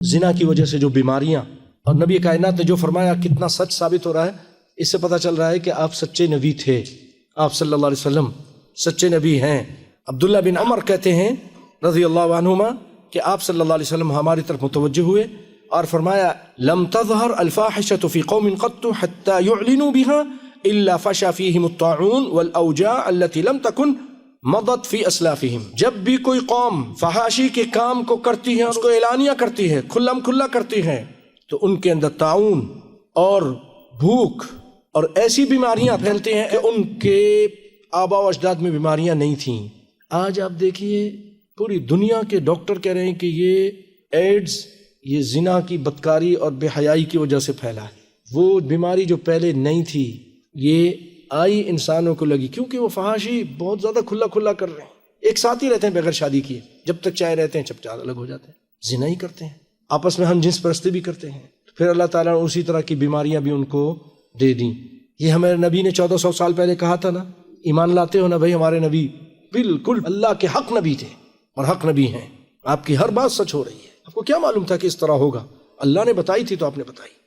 زنا کی وجہ سے جو بیماریاں، اور نبی کائنات نے جو فرمایا کتنا سچ ثابت ہو رہا ہے، اس سے پتہ چل رہا ہے کہ آپ سچے نبی تھے، آپ صلی اللہ علیہ وسلم سچے نبی ہیں۔ عبداللہ بن عمر کہتے ہیں رضی اللہ عنہما کہ آپ صلی اللہ علیہ وسلم ہماری طرف متوجہ ہوئے اور فرمایا لم تظہر الفاحشۃ فی قوم قط حتی یعلنوا بها الا فشا فیہم الطاعون والاوجاع التي لم تکن مضت فی اسلافہم۔ جب بھی کوئی قوم فحاشی کے کام کو کرتی ہے، اس کو اعلانیہ کرتی ہے، کھلم کھلا کرتی ہے، تو ان کے اندر طاعون اور بھوک اور ایسی بیماریاں پھیلتی ہیں کہ ان کے آبا و اجداد میں بیماریاں نہیں تھیں۔ آج آپ دیکھیے پوری دنیا کے ڈاکٹر کہہ رہے ہیں کہ یہ ایڈز، یہ زنا کی بدکاری اور بے حیائی کی وجہ سے پھیلا ہے۔ وہ بیماری جو پہلے نہیں تھی یہ آئی انسانوں کو لگی کیونکہ وہ فحاشی بہت زیادہ کھلا کھلا کر رہے ہیں، ایک ساتھ ہی رہتے ہیں بغیر شادی کیے، جب تک چاہے رہتے ہیں جب چاہے الگ ہو جاتے ہیں، زنا ہی کرتے ہیں، آپس میں ہم جنس پرستی بھی کرتے ہیں، پھر اللہ تعالیٰ نے اسی طرح کی بیماریاں بھی ان کو دے دیں۔ یہ ہمارے نبی نے 1400 سال پہلے کہا تھا نا، ایمان لاتے ہو نا بھائی، ہمارے نبی بالکل اللہ کے حق نبی تھے اور حق نبی ہیں، آپ کی ہر بات سچ ہو رہی ہے۔ آپ کو کیا معلوم تھا کہ اس طرح ہوگا؟ اللہ نے بتائی تھی تو آپ نے بتائی۔